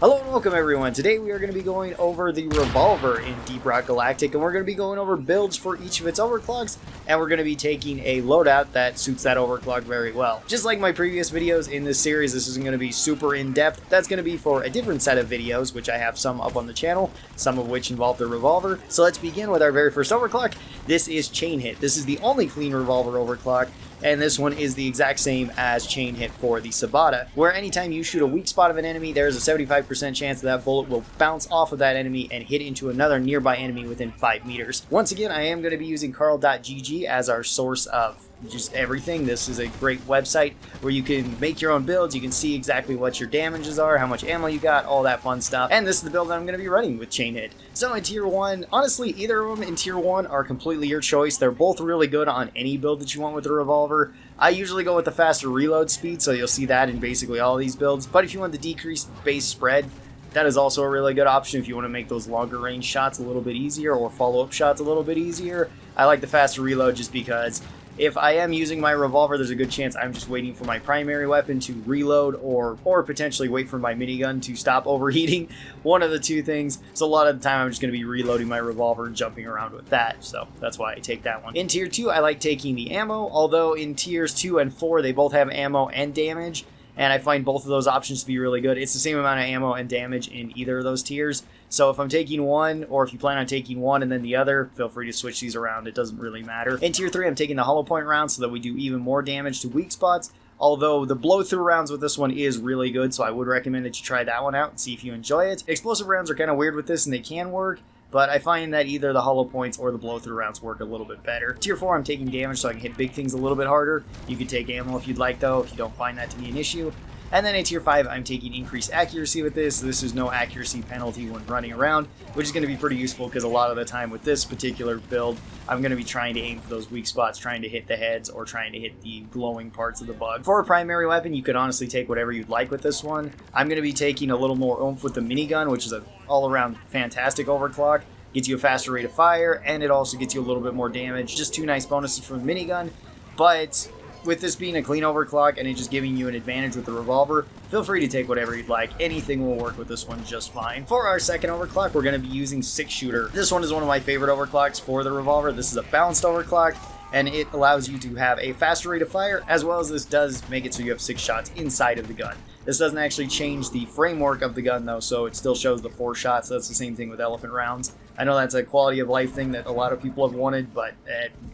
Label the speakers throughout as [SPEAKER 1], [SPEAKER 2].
[SPEAKER 1] Hello and welcome everyone. Today we are going to be going over the Revolver in Deep Rock Galactic, and we're going to be going over builds for each of its overclocks, and we're going to be taking a loadout that suits that overclock very well. Just like my previous videos in this series, this isn't going to be super in-depth. That's going to be for a different set of videos, which I have some up on the channel, some of which involve the Revolver. So let's begin with our very first overclock. This is Chain Hit. This is the only clean Revolver overclock, and this one is the exact same as Chain Hit for the Sabata, where anytime you shoot a weak spot of an enemy, there's a 75% chance that bullet will bounce off of that enemy and hit into another nearby enemy within 5 meters. Once again, I am going to be using Karl.gg as our source of just everything. This is a great website where you can make your own builds, you can see exactly what your damages are, how much ammo you got, all that fun stuff. And this is the build that I'm going to be running with Chain Hit. So in Tier 1, honestly, either of them in Tier 1 are completely your choice. They're both really good on any build that you want with the Revolver. I usually go with the faster reload speed, so you'll see that in basically all these builds. But if you want the decreased base spread, that is also a really good option if you want to make those longer range shots a little bit easier or follow-up shots a little bit easier. I like the faster reload just because if I am using my Revolver, there's a good chance I'm just waiting for my primary weapon to reload or potentially wait for my minigun to stop overheating. One of the two things. So a lot of the time I'm just going to be reloading my Revolver and jumping around with that. So that's why I take that one. In Tier 2, I like taking the ammo, although in Tiers 2 and 4, they both have ammo and damage. And I find both of those options to be really good. It's the same amount of ammo and damage in either of those tiers. So if I'm taking one, or if you plan on taking one and then the other, feel free to switch these around. It doesn't really matter. In Tier 3, I'm taking the hollow point round so that we do even more damage to weak spots. Although the blow-through rounds with this one is really good, so I would recommend that you try that one out and see if you enjoy it. Explosive rounds are kind of weird with this, and they can work. But I find that either the hollow points or the blow-through rounds work a little bit better. Tier 4, I'm taking damage so I can hit big things a little bit harder. You could take ammo if you'd like, though, if you don't find that to be an issue. And then in Tier 5, I'm taking increased accuracy with this. This is no accuracy penalty when running around, which is going to be pretty useful because a lot of the time with this particular build, I'm going to be trying to aim for those weak spots, trying to hit the heads, or trying to hit the glowing parts of the bug. For a primary weapon, you could honestly take whatever you'd like with this one. I'm going to be taking a little more oomph with the minigun, which is an all-around fantastic overclock. Gets you a faster rate of fire, and it also gets you a little bit more damage. Just two nice bonuses from the minigun, but with this being a clean overclock and it just giving you an advantage with the Revolver, feel free to take whatever you'd like. Anything will work with this one just fine. For our second overclock, we're going to be using 6-shooter. This one is one of my favorite overclocks for the Revolver. This is a balanced overclock, and it allows you to have a faster rate of fire, as well as this does make it so you have 6 shots inside of the gun. This doesn't actually change the framework of the gun, though, so it still shows the 4 shots. That's the same thing with elephant rounds. I know that's a quality of life thing that a lot of people have wanted, but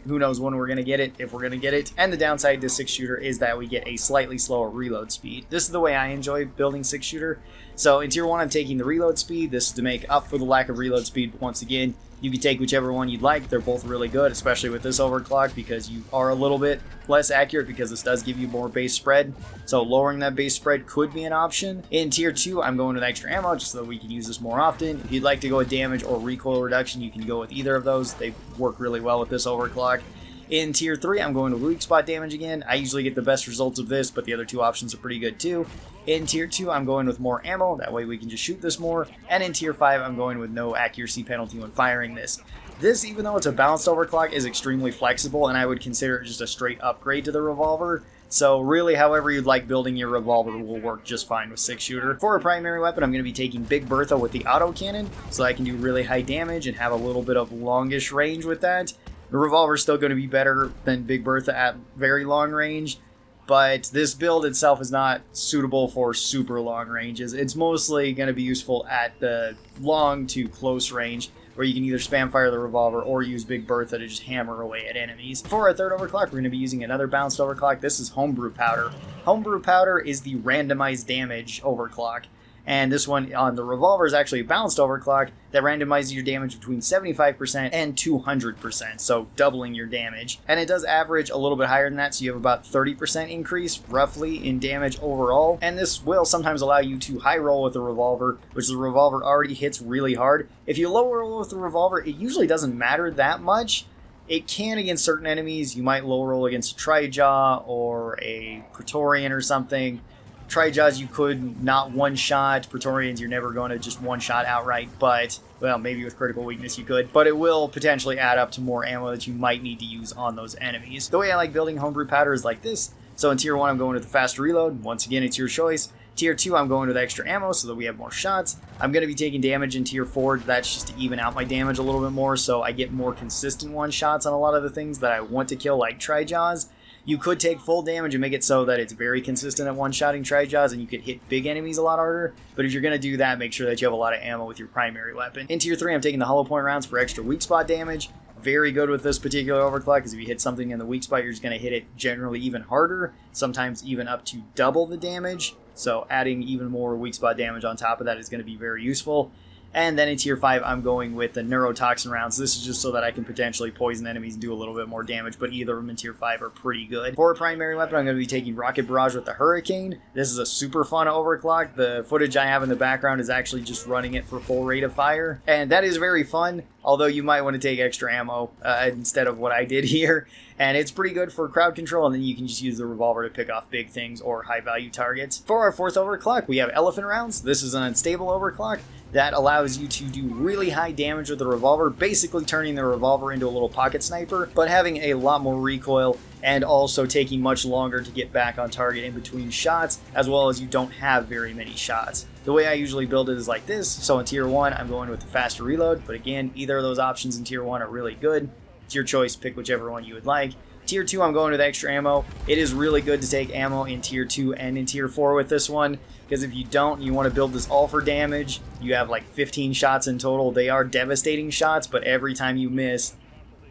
[SPEAKER 1] who knows when we're going to get it, if we're going to get it. And the downside to 6-shooter is that we get a slightly slower reload speed. This is the way I enjoy building 6-shooter. So in Tier 1, I'm taking the reload speed. This is to make up for the lack of reload speed. But once again, you can take whichever one you'd like. They're both really good, especially with this overclock, because you are a little bit less accurate because this does give you more base spread. So lowering that base spread could be an option. In Tier 2, I'm going with extra ammo just so that we can use this more often. If you'd like to go with damage or recoil reduction, you can go with either of those. They work really well with this overclock. In Tier 3, I'm going with weak spot damage again. I usually get the best results of this, but the other two options are pretty good too. In Tier 2, I'm going with more ammo. That way we can just shoot this more. And in Tier 5, I'm going with no accuracy penalty when firing this. This, even though it's a balanced overclock, is extremely flexible, and I would consider it just a straight upgrade to the Revolver. So really, however you'd like building your Revolver will work just fine with 6-shooter. For a primary weapon, I'm going to be taking Big Bertha with the autocannon, so I can do really high damage and have a little bit of longish range with that. The Revolver is still going to be better than Big Bertha at very long range, but this build itself is not suitable for super long ranges. It's mostly going to be useful at the long to close range, where you can either spam fire the Revolver or use Big Bertha to just hammer away at enemies. For our third overclock, we're going to be using another balanced overclock. This is Homebrew Powder. Homebrew Powder is the randomized damage overclock. And this one on the Revolver is actually a balanced overclock that randomizes your damage between 75% and 200%, so doubling your damage. And it does average a little bit higher than that, so you have about 30% increase, roughly, in damage overall. And this will sometimes allow you to high roll with the Revolver, which the Revolver already hits really hard. If you low roll with the Revolver, it usually doesn't matter that much. It can against certain enemies. You might low roll against a Trijaw or a Praetorian or something. Trijaws you could not one-shot. Praetorians you're never going to just one-shot outright, but, well, maybe with critical weakness you could. But it will potentially add up to more ammo that you might need to use on those enemies. The way I like building Homebrew Powder is like this. So in Tier 1, I'm going with the fast reload. Once again, it's your choice. Tier 2, I'm going with extra ammo so that we have more shots. I'm going to be taking damage in Tier 4. That's just to even out my damage a little bit more, so I get more consistent one-shots on a lot of the things that I want to kill, like Tri-Jaws. You could take full damage and make it so that it's very consistent at one-shotting Tri-Jaws, and you could hit big enemies a lot harder. But if you're going to do that, make sure that you have a lot of ammo with your primary weapon. In Tier 3, I'm taking the hollow point rounds for extra weak spot damage. Very good with this particular overclock, because if you hit something in the weak spot, you're just going to hit it generally even harder, sometimes even up to double the damage. So adding even more weak spot damage on top of that is going to be very useful. And then in Tier 5, I'm going with the neurotoxin rounds. This is just so that I can potentially poison enemies and do a little bit more damage, but either of them in Tier 5 are pretty good. For a primary weapon, I'm going to be taking Rocket Barrage with the Hurricane. This is a super fun overclock. The footage I have in the background is actually just running it for full rate of fire, and that is very fun, although you might want to take extra ammo instead of what I did here. And it's pretty good for crowd control, and then you can just use the revolver to pick off big things or high-value targets. For our fourth overclock, we have Elephant Rounds. This is an unstable overclock that allows you to do really high damage with the revolver, basically turning the revolver into a little pocket sniper, but having a lot more recoil and also taking much longer to get back on target in between shots, as well as you don't have very many shots. The way I usually build it is like this. So in Tier 1, I'm going with the faster reload, but again, either of those options in Tier 1 are really good. It's your choice, pick whichever one you would like. Tier 2, I'm going with extra ammo. It is really good to take ammo in Tier 2 and in Tier 4 with this one, because if you don't, you want to build this all for damage. You have like 15 shots in total. They are devastating shots, but every time you miss,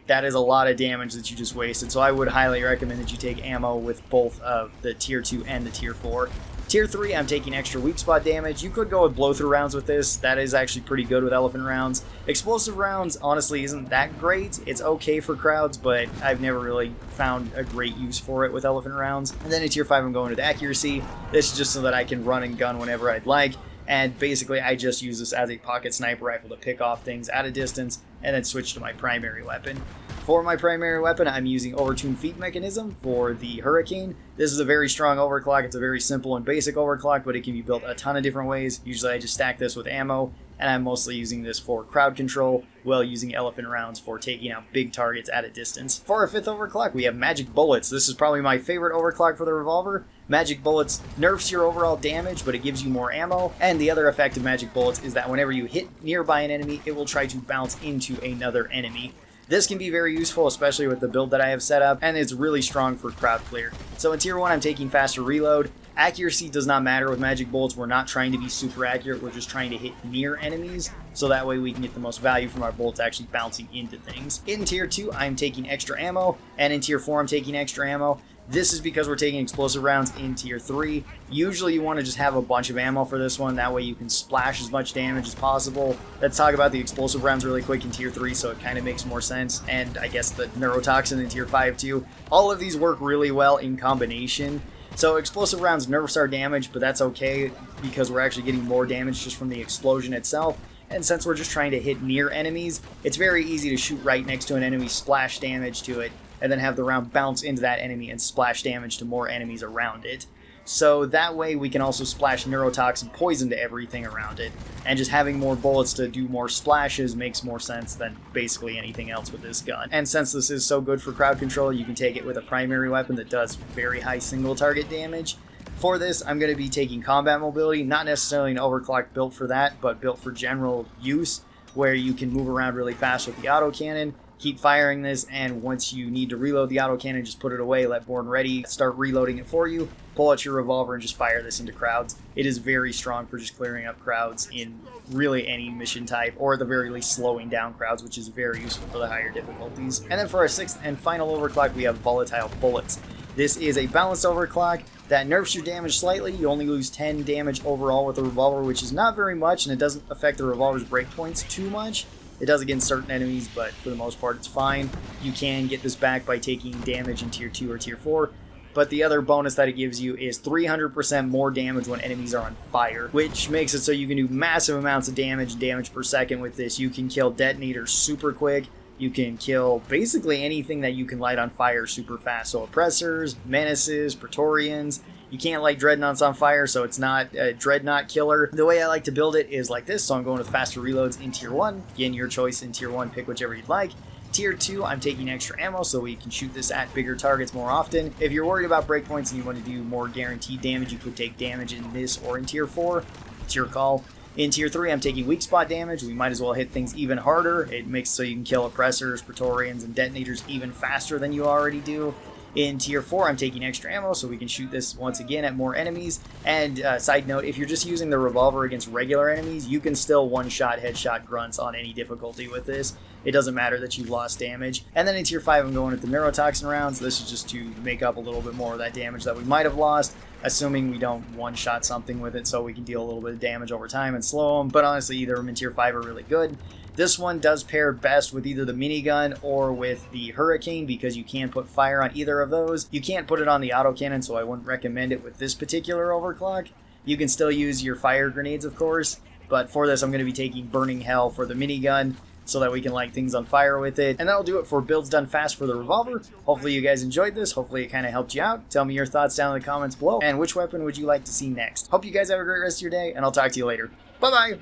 [SPEAKER 1] that is a lot of damage that you just wasted. So I would highly recommend that you take ammo with both of the Tier 2 and the Tier 4. Tier 3, I'm taking extra weak spot damage. You could go with blow-through rounds with this. That is actually pretty good with elephant rounds. Explosive rounds, honestly, isn't that great. It's okay for crowds, but I've never really found a great use for it with elephant rounds. And then in Tier 5, I'm going with accuracy. This is just so that I can run and gun whenever I'd like. And basically, I just use this as a pocket sniper rifle to pick off things at a distance and then switch to my primary weapon. For my primary weapon, I'm using Overtuned Feed Mechanism for the Hurricane. This is a very strong overclock. It's a very simple and basic overclock, but it can be built a ton of different ways. Usually I just stack this with ammo, and I'm mostly using this for crowd control, while using elephant rounds for taking out big targets at a distance. For our fifth overclock, we have Magic Bullets. This is probably my favorite overclock for the revolver. Magic Bullets nerfs your overall damage, but it gives you more ammo. And the other effect of Magic Bullets is that whenever you hit nearby an enemy, it will try to bounce into another enemy. This can be very useful, especially with the build that I have set up, and it's really strong for crowd clear. So in Tier 1, I'm taking faster reload. Accuracy does not matter with Magic Bullets. We're not trying to be super accurate. We're just trying to hit near enemies, so that way we can get the most value from our bullets actually bouncing into things. In Tier 2, I'm taking extra ammo, and in Tier 4, I'm taking extra ammo. This is because we're taking explosive rounds in Tier 3. Usually you want to just have a bunch of ammo for this one, that way you can splash as much damage as possible. Let's talk about the explosive rounds really quick in Tier 3, so it kind of makes more sense, and I guess the neurotoxin in Tier 5 too. All of these work really well in combination. So explosive rounds nerfs our damage, but that's okay because we're actually getting more damage just from the explosion itself. And since we're just trying to hit near enemies, it's very easy to shoot right next to an enemy, splash damage to it, and then have the round bounce into that enemy and splash damage to more enemies around it. So that way we can also splash neurotoxin poison to everything around it. And just having more bullets to do more splashes makes more sense than basically anything else with this gun. And since this is so good for crowd control, you can take it with a primary weapon that does very high single target damage. For this, I'm going to be taking combat mobility, not necessarily an overclock built for that, but built for general use, where you can move around really fast with the autocannon. Keep firing this, and once you need to reload the autocannon, just put it away, let Born Ready start reloading it for you, pull out your revolver, and just fire this into crowds. It is very strong for just clearing up crowds in really any mission type, or at the very least slowing down crowds, which is very useful for the higher difficulties. And then for our sixth and final overclock, we have Volatile Bullets. This is a balanced overclock that nerfs your damage slightly. You only lose 10 damage overall with the revolver, which is not very much, and it doesn't affect the revolver's breakpoints too much. It does against certain enemies, but for the most part it's fine. You can get this back by taking damage in Tier 2 or Tier 4, but the other bonus that it gives you is 300% more damage when enemies are on fire, which makes it so you can do massive amounts of damage per second with this. You can kill detonators super quick. You can kill basically anything that you can light on fire super fast. So oppressors, menaces, Praetorians. You can't light dreadnoughts on fire, so it's not a dreadnought killer. The way I like to build it is like this, so I'm going with faster reloads in Tier 1. Again, your choice in Tier 1, pick whichever you'd like. Tier 2, I'm taking extra ammo so we can shoot this at bigger targets more often. If you're worried about breakpoints and you want to do more guaranteed damage, you could take damage in this or in Tier 4. It's your call. In Tier 3, I'm taking weak spot damage. We might as well hit things even harder. It makes so you can kill oppressors, praetorians, and detonators even faster than you already do. In Tier 4, I'm taking extra ammo so we can shoot this once again at more enemies. And side note, if you're just using the revolver against regular enemies, you can still one-shot headshot grunts on any difficulty with this. It doesn't matter that you've lost damage. And then in Tier 5, I'm going with the neurotoxin rounds. This is just to make up a little bit more of that damage that we might have lost, assuming we don't one-shot something with it so we can deal a little bit of damage over time and slow them. But honestly, either of them in Tier 5 are really good. This one does pair best with either the minigun or with the hurricane because you can put fire on either of those. You can't put it on the autocannon, so I wouldn't recommend it with this particular overclock. You can still use your fire grenades, of course, but for this I'm going to be taking Burning Hell for the minigun so that we can light things on fire with it. And that'll do it for builds done fast for the revolver. Hopefully you guys enjoyed this. Hopefully it kind of helped you out. Tell me your thoughts down in the comments below, and which weapon would you like to see next. Hope you guys have a great rest of your day, and I'll talk to you later. Bye-bye!